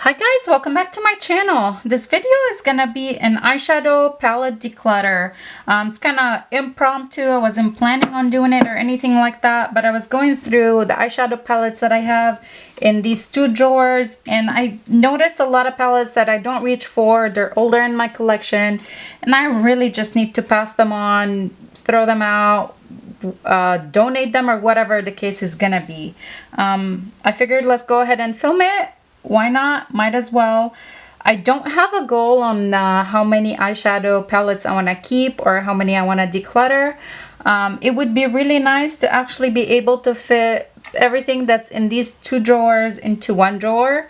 Hi guys, welcome back to my channel. This video is gonna be an eyeshadow palette declutter. It's kind of impromptu. I wasn't planning on doing it or anything like that, but I was going through the eyeshadow palettes that I have in these two drawers, and I noticed a lot of palettes that I don't reach for. They're older in my collection, and I really just need to pass them on, throw them out, donate them, or whatever the case is gonna be. I figured let's go ahead and film it. Why not? Might as well. I don't have a goal on how many eyeshadow palettes I want to keep or how many I want to declutter. It would be really nice to actually be able to fit everything that's in these two drawers into one drawer,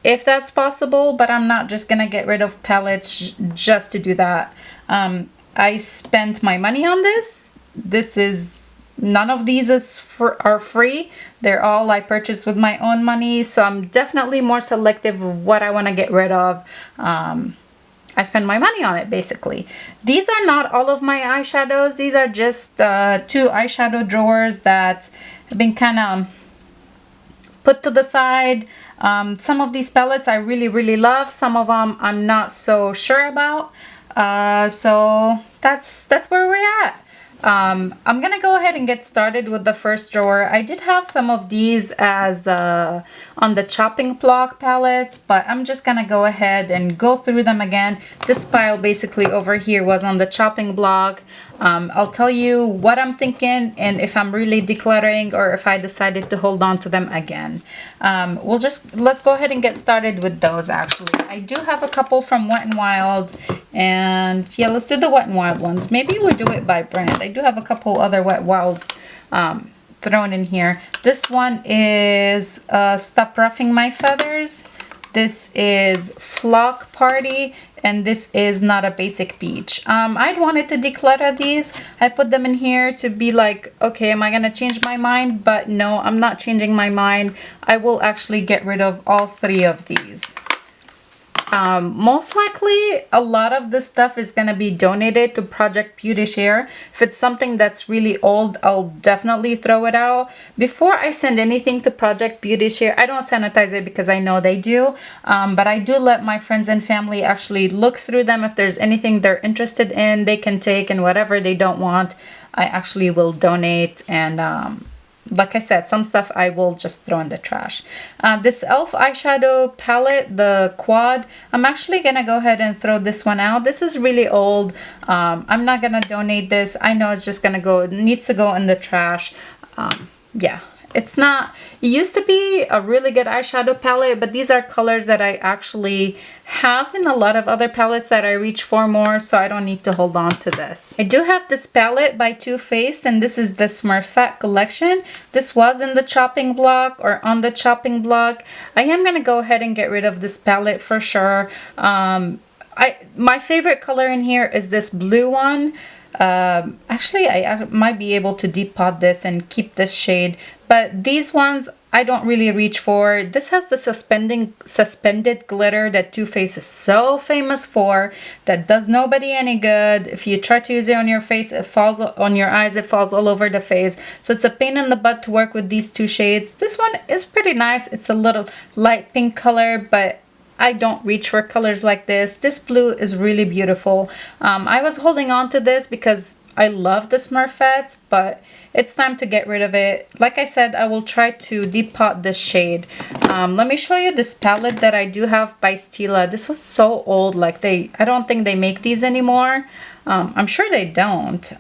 if that's possible, but I'm not just gonna get rid of palettes just to do that. I spent my money on this. None of these are free. They're all I purchased with my own money, so I'm definitely more selective of what I want to get rid of. I spend my money on it, basically. These are not all of my eyeshadows. These are just two eyeshadow drawers that have been kind of put to the side. Some of these palettes I really love. Some of them I'm not so sure about. So that's where we're at. I'm gonna go ahead and get started with the first drawer. I did have some of these as on the chopping block palettes, but I'm just gonna go ahead and go through them again. This pile basically over here was on the chopping block. I'll tell you what I'm thinking and if I'm really decluttering or if I decided to hold on to them again. Let's go ahead and get started with those. Actually, I do have a couple from Wet n Wild, and yeah, let's do the Wet n Wild ones. Maybe we'll do it by brand. I do have a couple other Wet n Wilds thrown in here. This one is Stop Ruffing My Feathers. This is Flock Party, and this is Not a Basic Beach. I'd wanted to declutter these. I put them in here to be like, okay, am I gonna change my mind? But no, I'm not changing my mind. I will actually get rid of all three of these. Most likely a lot of this stuff is going to be donated to Project Beauty Share. If it's something that's really old, I'll definitely throw it out. Before I send anything to Project Beauty Share, I don't sanitize it because I know they do, but I do let my friends and family actually look through them. If there's anything they're interested in, they can take, and whatever they don't want, I actually will donate. And like I said, some stuff I will just throw in the trash. This e.l.f. eyeshadow palette, the quad, I'm actually gonna go ahead and throw this one out. This is really old. I'm not gonna donate this. I know it's just gonna go, it needs to go in the trash. Yeah, it's not, it used to be a really good eyeshadow palette, but these are colors that I actually have in a lot of other palettes that I reach for more, so I don't need to hold on to this. I do have this palette by Too Faced, and this is the Smurfette collection. This was in the chopping block or on the chopping block. I am gonna go ahead and get rid of this palette for sure. My favorite color in here is this blue one. Actually, I might be able to depot this and keep this shade, but these ones I don't really reach for. This has the suspended glitter that Too Faced is so famous for, that does nobody any good. If you try to use it on your face, it falls on your eyes, it falls all over the face. So it's a pain in the butt to work with these two shades. This one is pretty nice. It's a little light pink color, but I don't reach for colors like this. This blue is really beautiful. I was holding on to this because I love the Smurfettes, but it's time to get rid of it. Like I said, I will try to depot this shade. Let me show you this palette that I do have by Stila. This was so old, like I don't think they make these anymore. I'm sure they don't.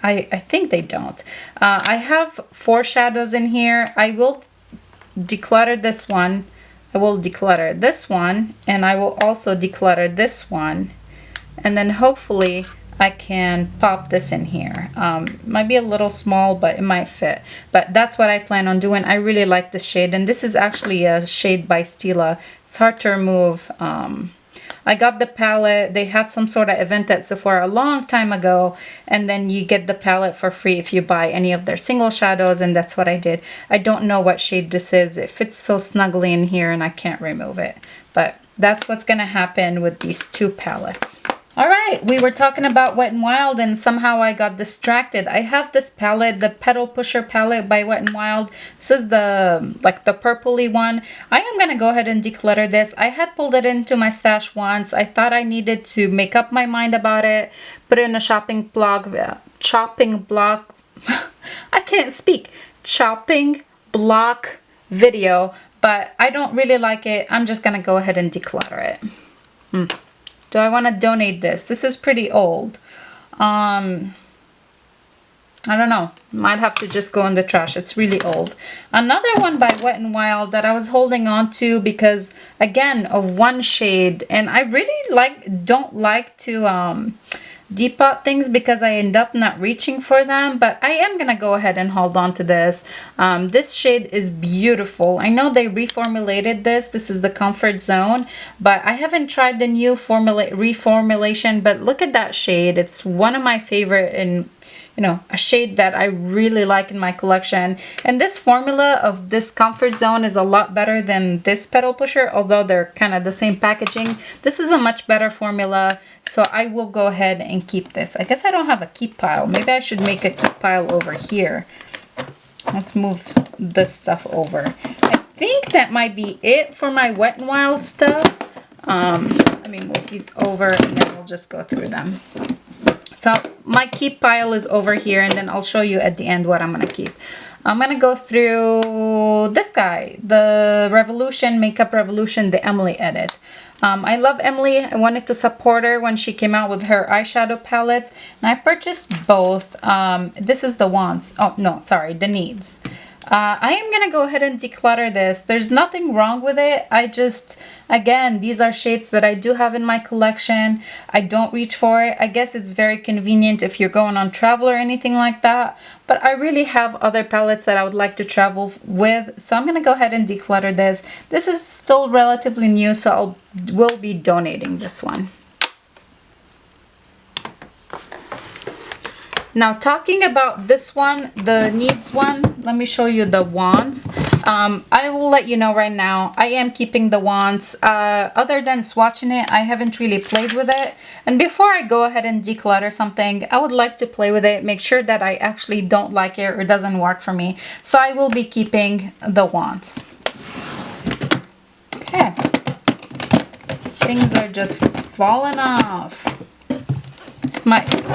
I think they don't. I have 4 shadows in here. I will declutter this one. I will declutter this one, and I will also declutter this one, and then hopefully I can pop this in here. Might be a little small, but it might fit. But that's what I plan on doing. I really like this shade, and this is actually a shade by Stila. It's hard to remove. I got the palette. They had some sort of event at Sephora a long time ago, and then you get the palette for free if you buy any of their single shadows, and that's what I did. I don't know what shade this is. It fits so snugly in here, and I can't remove it. But that's what's gonna happen with these two palettes. All right, we were talking about Wet n Wild and somehow I got distracted. I have this palette, the Petal Pusher palette by Wet n Wild. This is the the purpley one. I am going to go ahead and declutter this. I had pulled it into my stash once. I thought I needed to make up my mind about it, put it in a chopping block, I can't speak, chopping block video, but I don't really like it. I'm just going to go ahead and declutter it. Do I want to donate this? This is pretty old. I don't know. Might have to just go in the trash. It's really old. Another one by Wet n Wild that I was holding on to because, again, of one shade. And I really don't like to depot things because I end up not reaching for them, but I am gonna go ahead and hold on to this. This shade is beautiful. I know they reformulated this. This is the Comfort Zone, but I haven't tried the new reformulation, but look at that shade. It's one of my favorite, and you know, a shade that I really like in my collection. And this formula of this Comfort Zone is a lot better than this Petal Pusher, although they're kind of the same packaging. This is a much better formula, so I will go ahead and keep this. I guess I don't have a keep pile. Maybe I should make a keep pile over here. Let's move this stuff over. I think that might be it for my Wet n Wild stuff. Let me move these over and then we'll just go through them. So my keep pile is over here, and then I'll show you at the end what I'm going to keep. I'm going to go through this guy, the Revolution, Makeup Revolution, the Emily edit. I love Emily. I wanted to support her when she came out with her eyeshadow palettes, and I purchased both. This is the wants. Oh, no, sorry, the needs. I am going to go ahead and declutter this. There's nothing wrong with it. I just, again, these are shades that I do have in my collection. I don't reach for it. I guess it's very convenient if you're going on travel or anything like that. But I really have other palettes that I would like to travel with. So I'm going to go ahead and declutter this. This is still relatively new, so will be donating this one. Now, talking about this one, the needs one, let me show you the wands. I will let you know right now, I am keeping the wands. Other than swatching it, I haven't really played with it. And before I go ahead and declutter something, I would like to play with it, make sure that I actually don't like it or doesn't work for me. So I will be keeping the wands. Okay. Things are just falling off.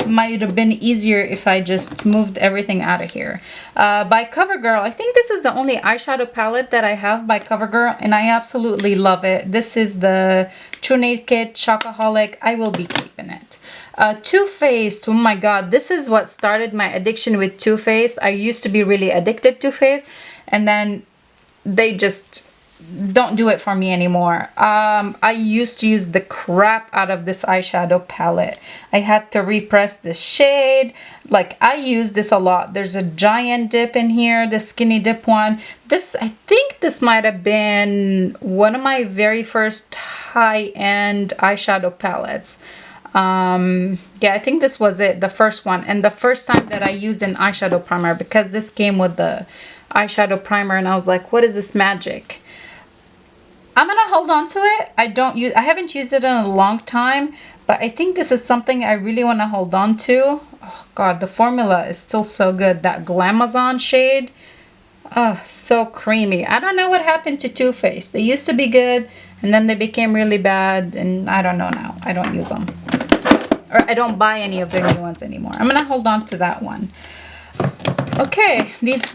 Might have been easier if I just moved everything out of here. By CoverGirl, I think this is the only eyeshadow palette that I have by CoverGirl, and I absolutely love it. This is the True Naked Chocoholic. I will be keeping it. Too Faced, oh my god, this is what started my addiction with Too Faced. I used to be really addicted to Too Faced, and then they just don't do it for me anymore. I used to use the crap out of this eyeshadow palette. I had to repress this shade. Like, I use this a lot. There's a giant dip in here, the skinny dip one. This, I think this might have been one of my very first high-end eyeshadow palettes. Yeah, I think this was it, the first one, and the first time that I used an eyeshadow primer, because this came with the eyeshadow primer, and I was like, what is this magic? I'm gonna hold on to it. I haven't used it in a long time, but I think this is something I really want to hold on to. Oh god, the formula is still so good. That Glamazon shade, oh, so creamy. I don't know what happened to Too Faced. They used to be good, and then they became really bad, and I don't know now. I don't use them, or I don't buy any of their new ones anymore. I'm gonna hold on to that one. Okay, these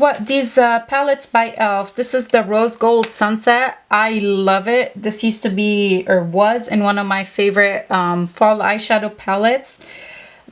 palettes by e.l.f. This is the Rose Gold Sunset. I love it. This used to be, or was, in one of my favorite fall eyeshadow palettes.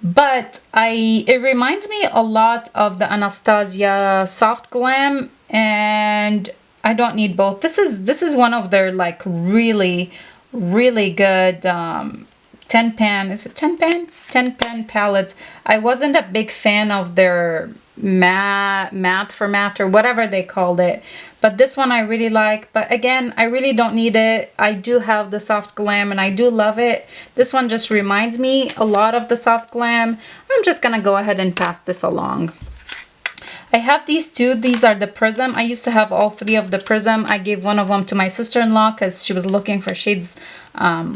But it reminds me a lot of the Anastasia Soft Glam, and I don't need both. This is one of their like really good 10 pan. Is it 10 pan? 10 pan palettes. I wasn't a big fan of their matte for matte or whatever they called it, but this one I really like. But again, I really don't need it. I do have the Soft Glam and I do love it. This one just reminds me a lot of the Soft Glam. I'm just gonna go ahead and pass this along. I have these two. These are the Prism. I used to have all three of the Prism. I gave one of them to my sister-in-law because she was looking for shades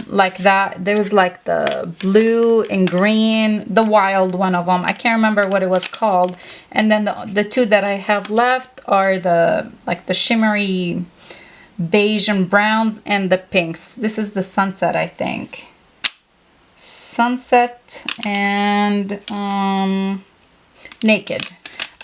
like that. There was like the blue and green, the wild one of them. I can't remember what it was called. And then the two that I have left are the like the shimmery beige and browns and the pinks. This is the Sunset, I think. Sunset and Naked.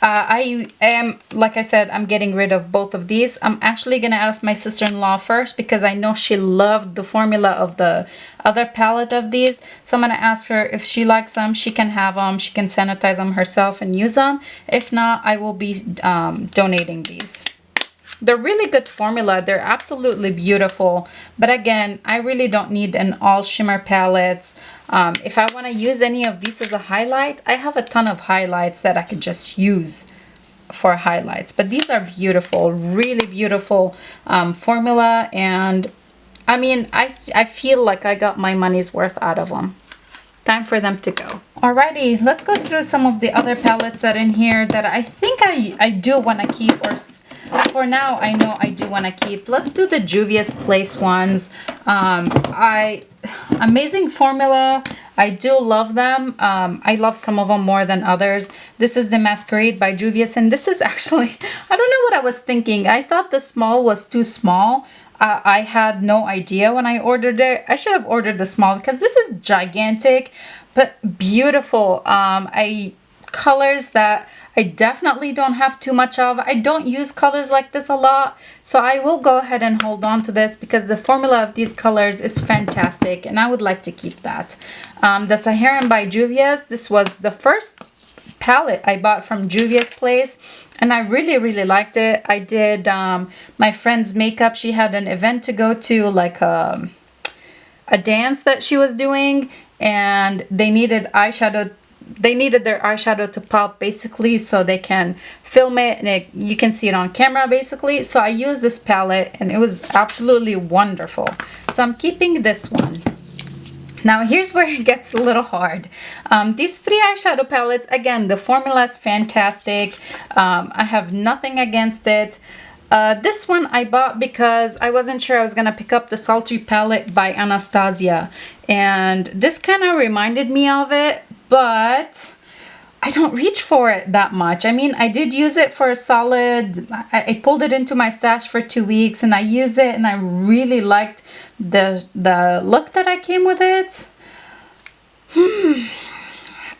I am, like I said, I'm getting rid of both of these. I'm actually going to ask my sister-in-law first because I know she loved the formula of the other palette of these. So I'm going to ask her if she likes them. She can have them. She can sanitize them herself and use them. If not, I will be donating these. They're really good formula. They're absolutely beautiful. But again, I really don't need an all shimmer palettes. If I want to use any of these as a highlight, I have a ton of highlights that I could just use for highlights. But these are beautiful, really beautiful formula. And I mean, I feel like I got my money's worth out of them. Time for them to go. Alrighty, let's go through some of the other palettes that are in here that I think I do want to keep, or for now I know I do want to keep. Let's do the Juvia's Place ones. Amazing formula. I do love them. I love some of them more than others. This is the Masquerade by Juvia's, and this is actually, I don't know what I was thinking. I thought the small was too small. I had no idea when I ordered it. I should have ordered the small because this is gigantic, but beautiful. Colors that I definitely don't have too much of. I don't use colors like this a lot, so I will go ahead and hold on to this because the formula of these colors is fantastic and I would like to keep that. The Saharan by Juvia's. This was the first palette I bought from Juvia's Place and I really liked it. I did my friend's makeup. She had an event to go to, like a dance that she was doing, and they needed eyeshadow. They needed their eyeshadow to pop basically so they can film it and you can see it on camera basically. So I used this palette and it was absolutely wonderful. So I'm keeping this one. Now here's where it gets a little hard. These three eyeshadow palettes, again, the formula is fantastic. I have nothing against it. This one I bought because I wasn't sure I was going to pick up the Sultry palette by Anastasia. And this kind of reminded me of it, but I don't reach for it that much. I mean, I did use it for a solid, I pulled it into my stash for 2 weeks and I used it and I really liked the look that I came with it.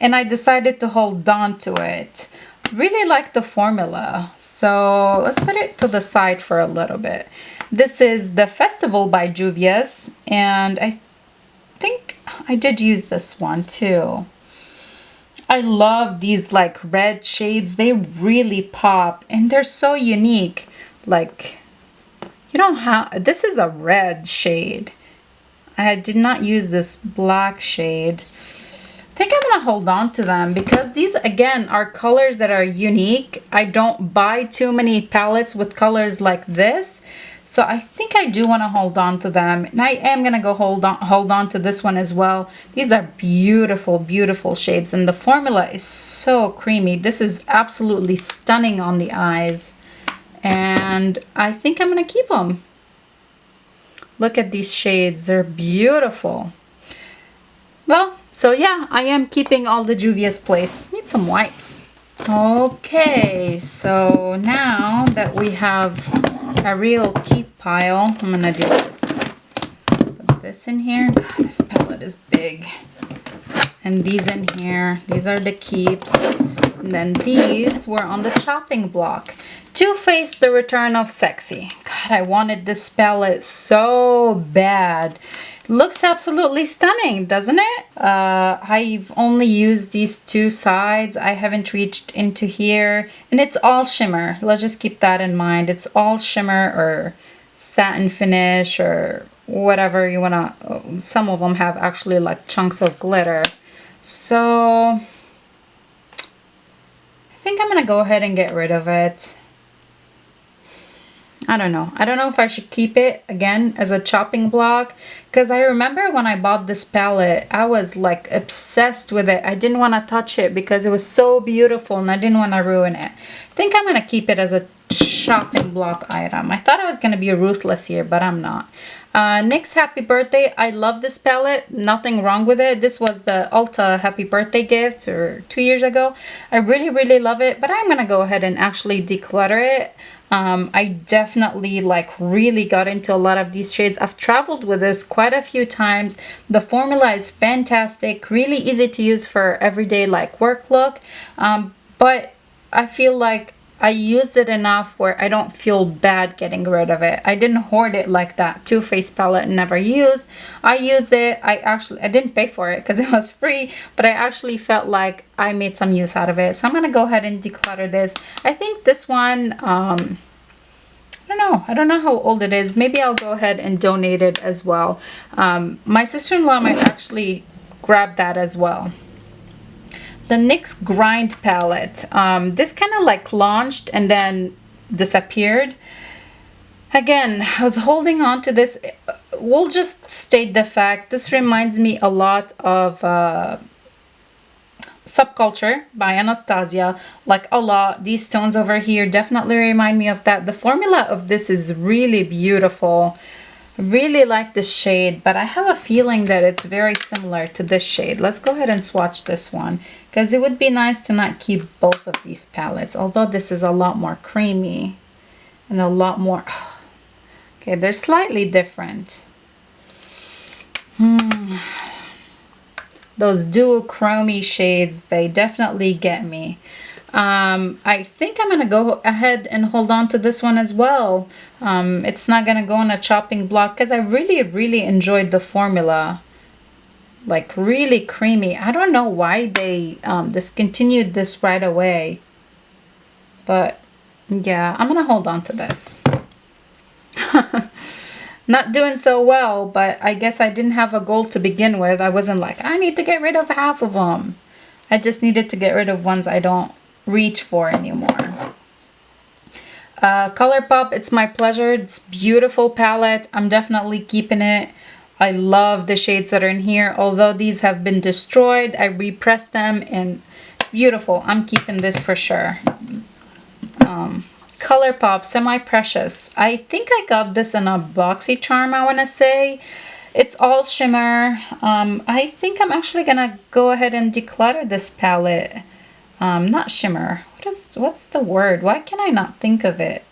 And I decided to hold on to it. Really like the formula. So let's put it to the side for a little bit. This is the Festival by Juvia's and I think I did use this one too. I love these like red shades. They really pop and they're so unique. Like, you don't have, this is a red shade. I did not use this black shade. I think I'm gonna hold on to them because these again are colors that are unique. I don't buy too many palettes with colors like this. So I think I do want to hold on to them. And I am going to go hold on to this one as well. These are beautiful, beautiful shades. And the formula is so creamy. This is absolutely stunning on the eyes. And I think I'm going to keep them. Look at these shades. They're beautiful. Well, so yeah, I am keeping all the Juvia's Place. Need some wipes. Okay, so now that we have a real keep pile, I'm gonna do this. Put this in here. God, this palette is big. And these in here. These are the keeps. And then these were on the chopping block. Too Faced: The Return of Sexy. God, I wanted this palette so bad. Looks absolutely stunning, doesn't it? I've only used these two sides. I haven't reached into here. And it's all shimmer. Let's just keep that in mind. It's all shimmer or satin finish or whatever you want to. Some of them have actually like chunks of glitter. So I think I'm going to go ahead and get rid of it. I don't know. I don't know if I should keep it again as a chopping block, because I remember when I bought this palette, I was like obsessed with it. I didn't want to touch it because it was so beautiful and I didn't want to ruin it. I think I'm going to keep it as a chopping block item. I thought I was going to be ruthless here, but I'm not. NYX Happy Birthday. I love this palette. Nothing wrong with it. This was the Ulta Happy Birthday gift or 2 years ago. I really, really love it, but I'm going to go ahead and actually declutter it. I definitely like really got into a lot of these shades. I've traveled with this quite a few times. The formula is fantastic, really easy to use for everyday like work look. But I feel like I used it enough where I don't feel bad getting rid of it. I didn't hoard it like that Too Faced palette never used. I used it. I didn't pay for it because it was free, but I actually felt like I made some use out of it. So I'm going to go ahead and declutter this. I think this one, I don't know. I don't know how old it is. Maybe I'll go ahead and donate it as well. My sister-in-law might actually grab that as well. The NYX Grind palette. This kind of like launched and then disappeared. Again, I was holding on to this. We'll just state the fact. This reminds me a lot of Subculture by Anastasia. Like a lot. These tones over here definitely remind me of that. The formula of this is really beautiful. Really like this shade, but I have a feeling that it's very similar to this shade. Let's go ahead and swatch this one, because it would be nice to not keep both of these palettes, although this is a lot more creamy and a lot more okay, they're slightly different. Those duochrome shades, they definitely get me. I think I'm gonna go ahead and hold on to this one as well. It's not gonna go on a chopping block because I really enjoyed the formula. Like really creamy. I don't know why they discontinued this right away, but yeah, I'm gonna hold on to this. Not doing so well, but I guess I didn't have a goal to begin with. I wasn't like, I need to get rid of half of them. I just needed to get rid of ones I don't reach for anymore. ColourPop, It's My Pleasure. It's beautiful palette. I'm definitely keeping it. I love the shades that are in here. Although these have been destroyed, I repressed them and it's beautiful. I'm keeping this for sure. ColourPop, Semi Precious. I think I got this in a BoxyCharm, I want to say. It's all shimmer. I think I'm actually gonna go ahead and declutter this palette. Not shimmer. What's the word? Why can I not think of it?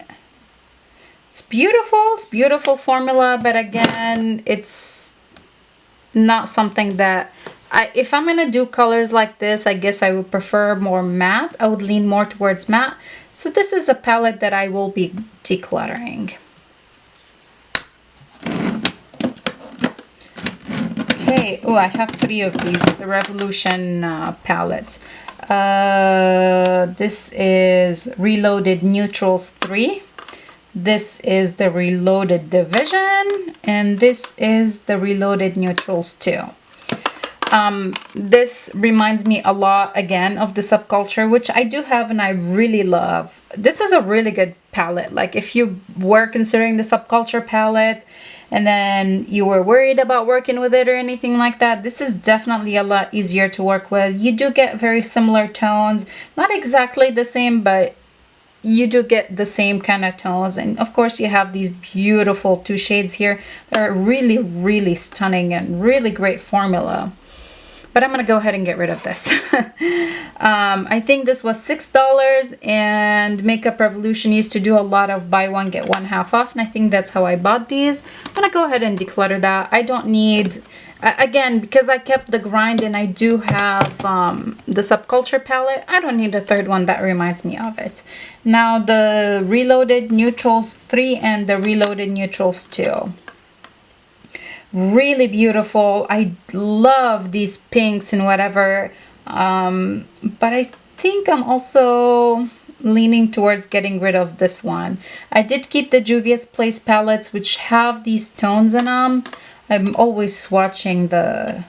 It's beautiful. It's beautiful formula, but again, it's not something that if I'm gonna do colors like this, I guess I would prefer more matte. I would lean more towards matte. So this is a palette that I will be decluttering. Okay. Oh, I have 3 of these. The Revolution palettes. This is Reloaded Neutrals 3. This is the Reloaded Division, and this is the Reloaded Neutrals 2. This reminds me a lot again of the Subculture, which I do have and I really love. This is a really good palette. Like if you were considering the Subculture palette and then you were worried about working with it or anything like that, this is definitely a lot easier to work with. You do get very similar tones, not exactly the same, but you do get the same kind of tones. And of course you have these beautiful 2 shades here that are really stunning and really great formula. But I'm gonna go ahead and get rid of this. I think this was $6, and Makeup Revolution used to do a lot of buy one get one half off, and I think that's how I bought these. I'm gonna go ahead and declutter that. I don't need, again, because I kept the Grind and I do have the Subculture palette, I don't need a 3rd one that reminds me of it. Now the Reloaded Neutrals 3 and the Reloaded Neutrals 2. Really beautiful. I love these pinks and whatever, but I think I'm also leaning towards getting rid of this one. I did keep the Juvia's Place palettes, which have these tones in them. I'm always swatching the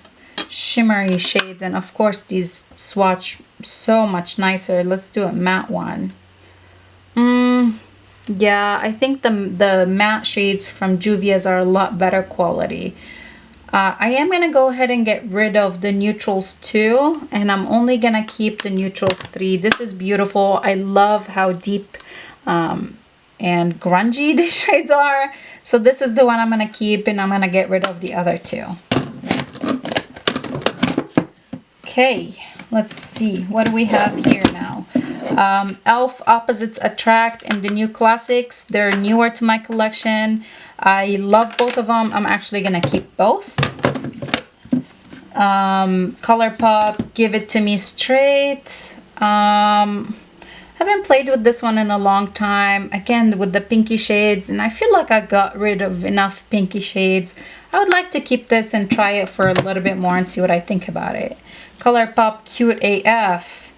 shimmery shades, and of course these swatch so much nicer. Let's do a matte one. Yeah, I think the matte shades from Juvia's are a lot better quality. I am going to go ahead and get rid of the neutrals 2, and I'm only going to keep the neutrals 3. This is beautiful. I love how deep and grungy these shades are. So this is the one I'm going to keep, and I'm going to get rid of the other 2. Okay, let's see. What do we have here now? Elf Opposites Attract and the new classics. They're newer to my collection. I love both of them. I'm actually going to keep both. ColourPop, Give It To Me Straight. Haven't played with this one in a long time. Again, with the pinky shades, and I feel like I got rid of enough pinky shades. I would like to keep this and try it for a little bit more and see what I think about it. ColourPop Cute AF.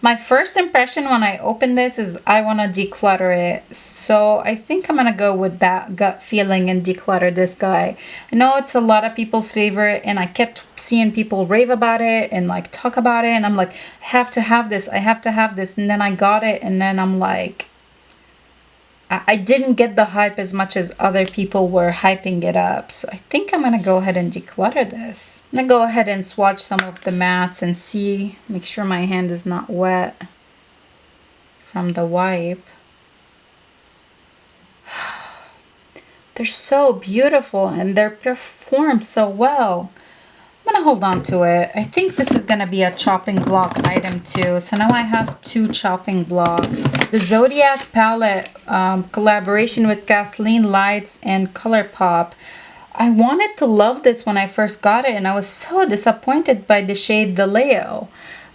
My first impression when I open this is I want to declutter it. So I think I'm going to go with that gut feeling and declutter this guy. I know it's a lot of people's favorite, and I kept seeing people rave about it and like talk about it. And I'm like, I have to have this. I have to have this. And then I got it. And then I'm like, I didn't get the hype as much as other people were hyping it up. So I think I'm going to go ahead and declutter this. I'm going to go ahead and swatch some of the mattes and see, make sure my hand is not wet from the wipe. They're so beautiful and they're performed so well. I'm gonna hold on to it. I think this is gonna be a chopping block item too. So now I have 2 chopping blocks. The Zodiac palette, collaboration with Kathleen Lights and ColourPop. I wanted to love this when I first got it, and I was so disappointed by the shade the Leo.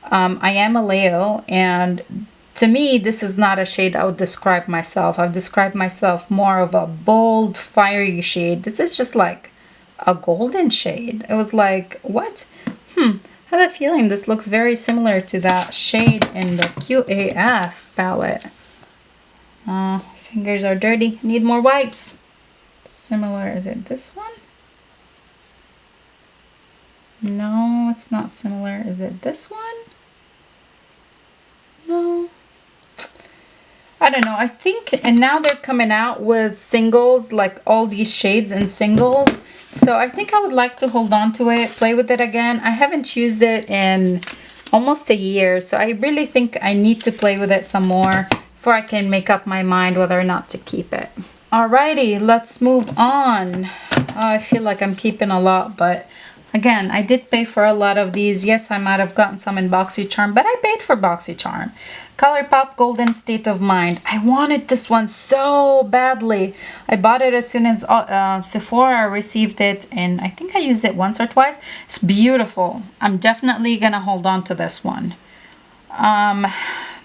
I am a Leo, and to me, this is not a shade I would describe myself. I've described myself more of a bold, fiery shade. This is just like a golden shade. It was like, what? I have a feeling this looks very similar to that shade in the QAF palette. Fingers are dirty. Need more wipes. Similar, is it this one? No, it's not similar. Is it this one? No. I don't know. I think, and now they're coming out with singles, like all these shades in singles. So I think I would like to hold on to it, play with it again. I haven't used it in almost a year. So I really think I need to play with it some more before I can make up my mind whether or not to keep it. Alrighty, let's move on. I feel like I'm keeping a lot, but again, I did pay for a lot of these. Yes, I might have gotten some in BoxyCharm, but I paid for BoxyCharm. ColourPop Golden State of Mind. I wanted this one so badly. I bought it as soon as Sephora received it, and I think I used it once or twice. It's beautiful. I'm definitely gonna hold on to this one.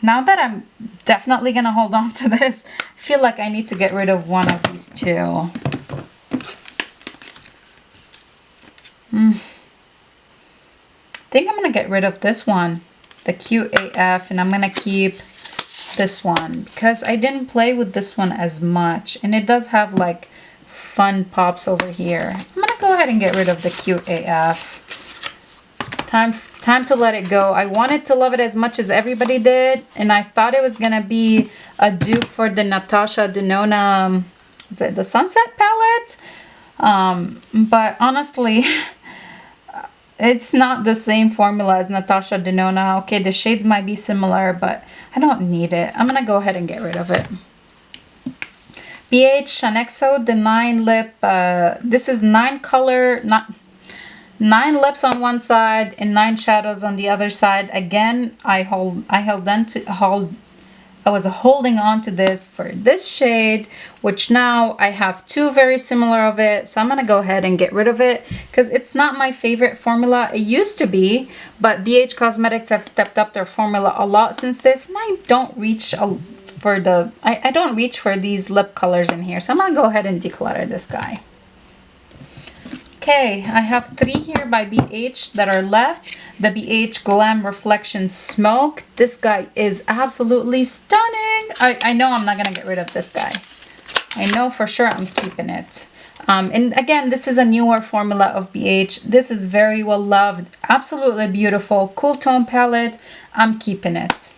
Now that I'm definitely gonna hold on to this, I feel like I need to get rid of one of these 2. I think I'm gonna get rid of this one, the QAF, and I'm gonna keep this one because I didn't play with this one as much, and it does have like fun pops over here. I'm gonna go ahead and get rid of the QAF. Time to let it go. I wanted to love it as much as everybody did, and I thought it was gonna be a dupe for the Natasha Denona, is it the Sunset palette? But honestly, it's not the same formula as Natasha Denona. Okay, the shades might be similar, but I don't need it. I'm gonna go ahead and get rid of it. BH Shanexo, the 9 lip. This is 9 color, not 9 lips on one side and 9 shadows on the other side. Again, I was holding on to this for this shade, which now I have 2 very similar of it. So I'm going to go ahead and get rid of it because it's not my favorite formula. It used to be, but BH Cosmetics have stepped up their formula a lot since this. And I don't reach for the, I don't reach for these lip colors in here. So I'm going to go ahead and declutter this guy. Okay, I have 3 here by BH that are left. The BH Glam Reflection Smoke. This guy is absolutely stunning. I know I'm not going to get rid of this guy. I know for sure I'm keeping it. And again, this is a newer formula of BH. This is very well loved. Absolutely beautiful. Cool tone palette. I'm keeping it.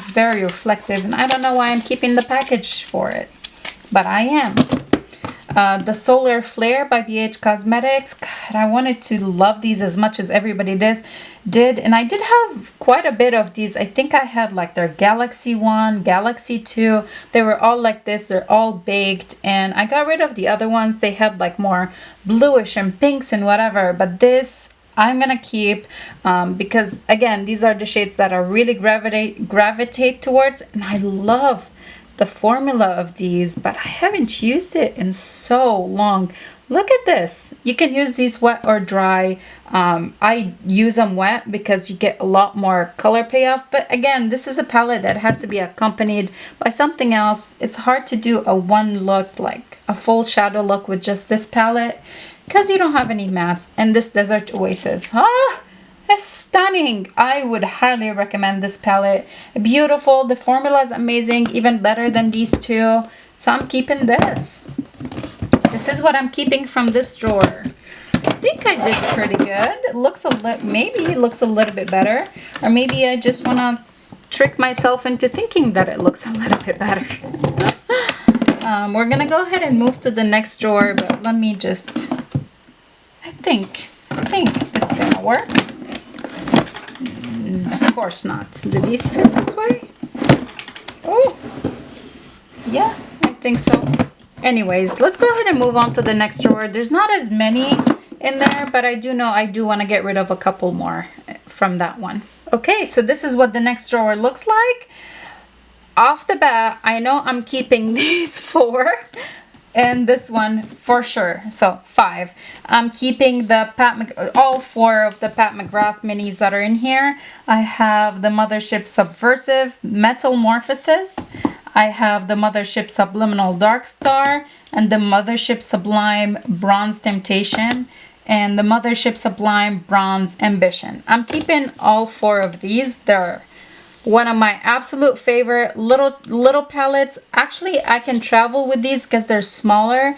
It's very reflective, and I don't know why I'm keeping the package for it, but I am. The Solar Flare by BH Cosmetics. God, I wanted to love these as much as everybody did. And I did have quite a bit of these. I think I had like their Galaxy 1, Galaxy 2. They were all like this. They're all baked. And I got rid of the other ones. They had like more bluish and pinks and whatever. But this I'm gonna keep because again, these are the shades that I really gravitate towards. And I love the formula of these, but I haven't used it in so long. Look at this. You can use these wet or dry. I use them wet because you get a lot more color payoff. But again, this is a palette that has to be accompanied by something else. It's hard to do a one look, like a full shadow look with just this palette because you don't have any mattes. And this Desert Oasis. It's stunning. I would highly recommend this palette. Beautiful. The formula is amazing, even better than these two. So I'm keeping this. This is what I'm keeping from this drawer. I think I did pretty good. It looks a little, maybe it looks a little bit better, or maybe I just want to trick myself into thinking that it looks a little bit better. We're gonna go ahead and move to the next drawer, but let me just. I think this is gonna work. Of course not. Do these fit this way? Oh, yeah, I think so. Anyways, let's go ahead and move on to the next drawer. There's not as many in there, but I do know I do want to get rid of a couple more from that one. Okay, so this is what the next drawer looks like. Off the bat, I know I'm keeping these 4. And this one for sure. So 5. I'm keeping the all 4 of the Pat McGrath minis that are in here. I have the Mothership Subversive Metamorphosis. I have the Mothership Subliminal Dark Star and the Mothership Sublime Bronze Temptation and the Mothership Sublime Bronze Ambition. I'm keeping all 4 of these. They're one of my absolute favorite little palettes. Actually, I can travel with these because they're smaller.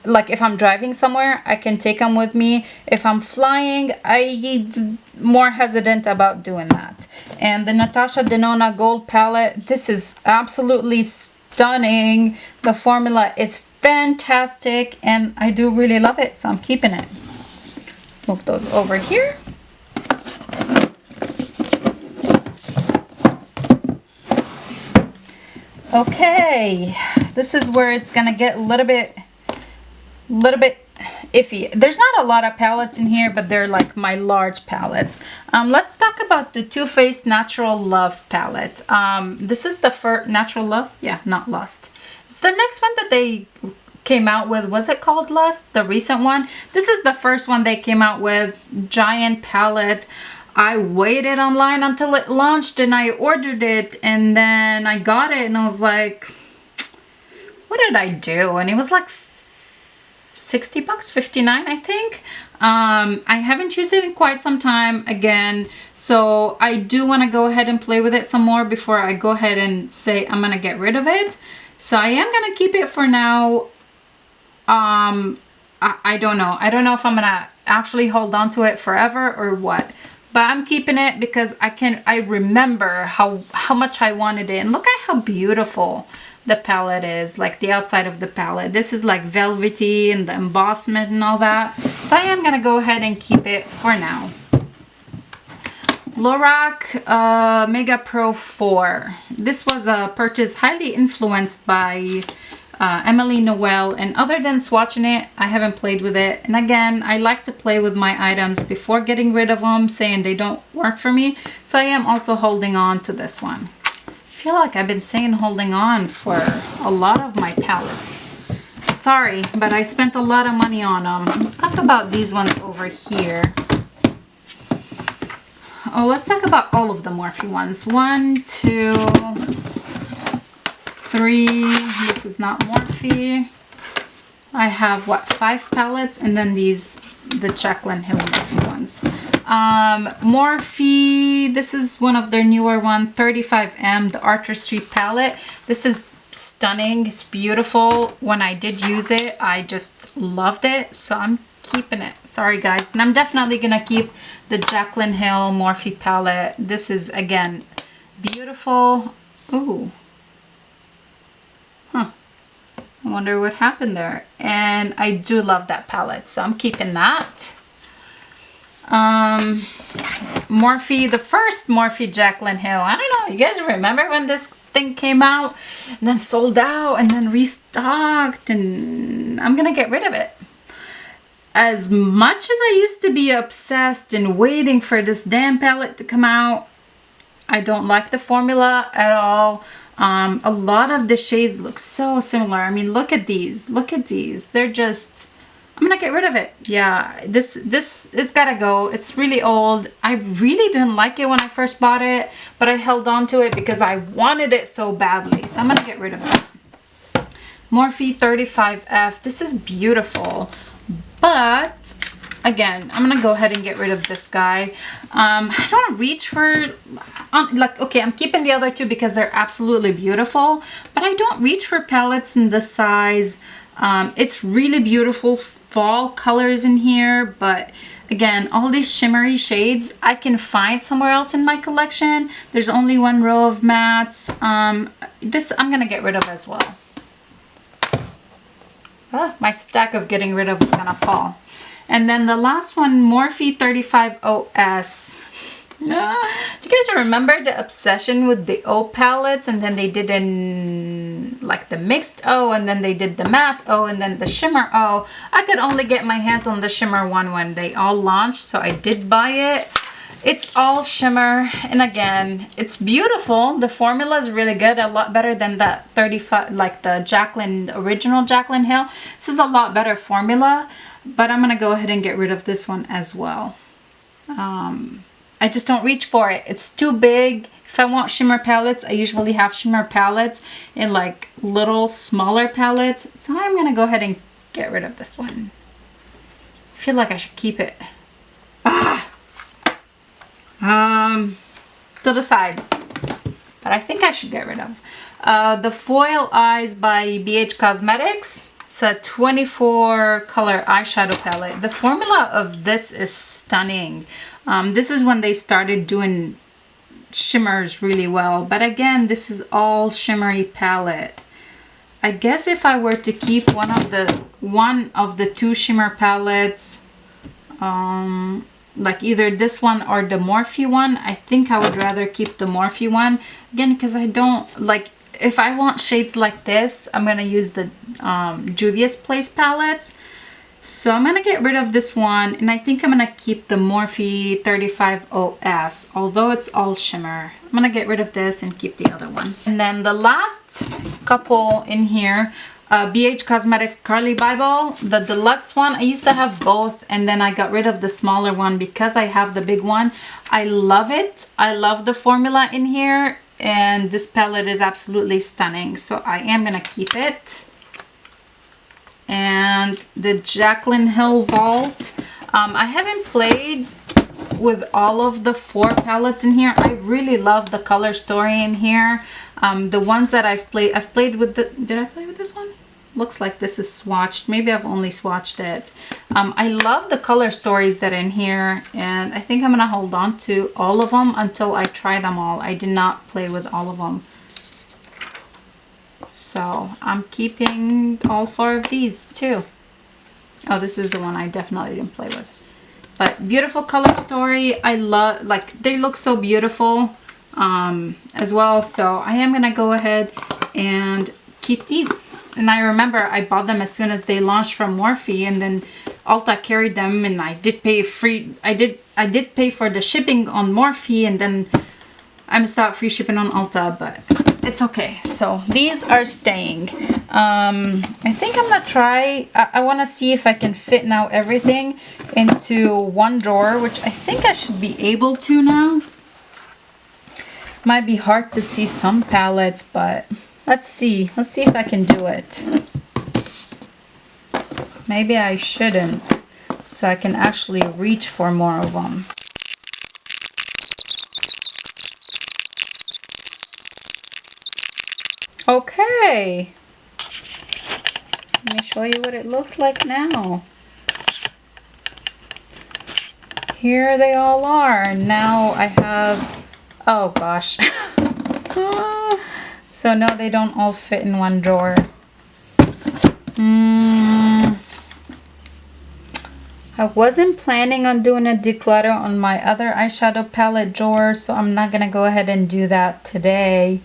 Like if I'm driving somewhere, I can take them with me. If I'm flying, I'm more hesitant about doing that. And the Natasha Denona Gold palette, this is absolutely stunning. The formula is fantastic and I do really love it, so I'm keeping it. Let's move those over here. Okay, this is where it's gonna get a little bit iffy. There's not a lot of palettes in here, but they're like my large palettes. Let's talk about the Too Faced Natural Love palette. This is the first Natural Love, yeah, not Lust. It's the next one that they came out with. Was it called Lust? The recent one. This is the first one they came out with. Giant palette. I waited online until it launched and I ordered it and then I got it and I was like, what did I do? And it was like 60 bucks, 59 I think. I haven't used it in quite some time again, so I do want to go ahead and play with it some more before I go ahead and say I'm gonna get rid of it. So I am gonna keep it for now. I don't know. I don't know if I'm gonna actually hold on to it forever or what. But I'm keeping it because I remember how much I wanted it. And look at how beautiful the palette is, like the outside of the palette. This is like velvety and the embossment and all that. So I am gonna go ahead and keep it for now. Lorac Mega Pro 4. This was a purchase highly influenced by Emily Noel, and other than swatching it, I haven't played with it. And again, I like to play with my items before getting rid of them, saying they don't work for me. So I am also holding on to this one. I feel like I've been saying holding on for a lot of my palettes. Sorry, but I spent a lot of money on them. Let's talk about these ones over here. Oh, let's talk about all of the Morphe ones. 1, 2, 3. This is not Morphe. I have what, 5 palettes, and then these, the Jaclyn Hill Morphe ones. Morphe, this is one of their newer one, 35M, the Artistry palette. This is stunning. It's beautiful. When I did use it, I just loved it, so I'm keeping it. Sorry guys. And I'm definitely gonna keep the Jaclyn Hill Morphe palette. This is, again, beautiful. Ooh. Huh. I wonder what happened there. And I do love that palette, so I'm keeping that. Morphe, the first Morphe Jaclyn Hill. I don't know, you guys remember when this thing came out and then sold out and then restocked, and I'm gonna get rid of it. As much as I used to be obsessed and waiting for this damn palette to come out, I don't like the formula at all. A lot of the shades look so similar. I mean, look at these. Look at these. They're just... I'm gonna get rid of it. Yeah, this is gotta go. It's really old. I really didn't like it when I first bought it, but I held on to it because I wanted it so badly. So I'm gonna get rid of it. Morphe 35F. This is beautiful, but again, I'm gonna go ahead and get rid of this guy. I don't reach for, like, okay, I'm keeping the other two because they're absolutely beautiful, but I don't reach for palettes in this size. It's really beautiful fall colors in here, but again, all these shimmery shades I can find somewhere else in my collection. There's only one row of mattes. This I'm gonna get rid of as well. My stack of getting rid of is gonna fall. And then the last one, Morphe 35OS. Do you guys remember the obsession with the O palettes, and then they did in like the mixed O, and then they did the matte O, and then the shimmer O. I could only get my hands on the shimmer one when they all launched, so I did buy it. It's all shimmer, and again, it's beautiful. The formula is really good, a lot better than that 35, like the Jaclyn, original Jaclyn Hill. This is a lot better formula, but I'm gonna go ahead and get rid of this one as well. I just don't reach for it. It's too big. If I want shimmer palettes, I usually have shimmer palettes in like little smaller palettes. So I'm gonna go ahead and get rid of this one. I feel like I should keep it. To the side. But I think I should get rid of. The Foil Eyes by BH Cosmetics. It's a 24 color eyeshadow palette. The formula of this is stunning. This is when they started doing shimmers really well, but again, this is all shimmery palette. I guess if I were to keep one of the two shimmer palettes, like either this one or the Morphe one, I think I would rather keep the Morphe one again, because I don't like, if I want shades like this, I'm gonna use the Juvia's Place palettes. So I'm gonna get rid of this one, and I think I'm gonna keep the Morphe 35OS, although it's all shimmer. I'm gonna get rid of this and keep the other one. And then the last couple in here, BH Cosmetics Carly Bible, the deluxe one. I used to have both, and then I got rid of the smaller one because I have the big one. I love it. I love the formula in here, and this palette is absolutely stunning, so I am gonna keep it. And the Jaclyn Hill Vault. I haven't played with all of the 4 palettes in here. I really love the color story in here. The ones that I've played with the, did I play with this one? Looks like this is swatched. Maybe I've only swatched it. I love the color stories that are in here, and I think I'm gonna hold on to all of them until I try them all. I did not play with all of them. So I'm keeping all 4 of these too. Oh, this is the one I definitely didn't play with. But beautiful color story. I love, like, they look so beautiful as well. So I am gonna go ahead and keep these. And I remember I bought them as soon as they launched from Morphe, and then Ulta carried them, and I did pay free. I did pay for the shipping on Morphe, and then I missed out free shipping on Ulta, but it's okay. So these are staying. I think I'm gonna try, I want to see if I can fit now everything into one drawer, which I think I should be able to now. Might be hard to see some palettes, but let's see if I can do it. Maybe I shouldn't, so I can actually reach for more of them. Okay, let me show you what it looks like now. Here they all are. Now I have, oh gosh, So no, they don't all fit in one drawer. I wasn't planning on doing a declutter on my other eyeshadow palette drawer, so I'm not gonna go ahead and do that today.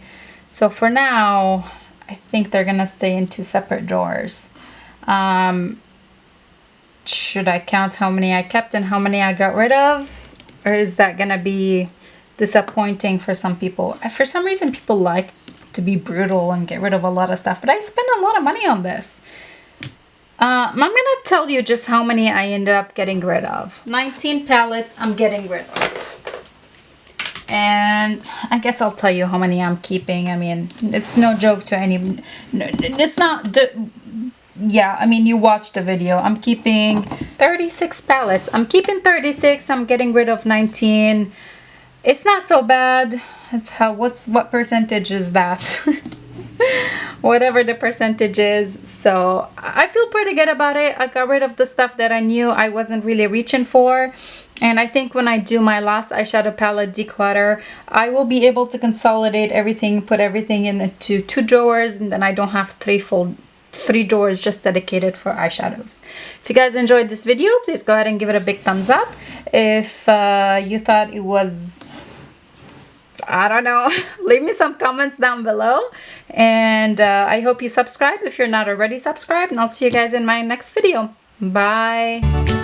So for now, I think they're gonna stay in two separate drawers. Should I count how many I kept and how many I got rid of? Or is that gonna be disappointing for some people? For some reason, people like to be brutal and get rid of a lot of stuff, but I spend a lot of money on this. I'm gonna tell you just how many I ended up getting rid of. 19 palettes I'm getting rid of. And I guess I'll tell you how many I'm keeping. I mean, it's no joke to any... It's not... Yeah, I mean, you watched the video. I'm keeping 36 palettes. I'm keeping 36. I'm getting rid of 19. It's not so bad. It's how... What percentage is that? Whatever the percentage is. So I feel pretty good about it. I got rid of the stuff that I knew I wasn't really reaching for, and I think when I do my last eyeshadow palette declutter, I will be able to consolidate everything, put everything into two drawers, and then I don't have three drawers just dedicated for eyeshadows. If you guys enjoyed this video, please go ahead and give it a big thumbs up. If you thought it was, I don't know, leave me some comments down below, and I hope you subscribe if you're not already subscribed, and I'll see you guys in my next video. Bye.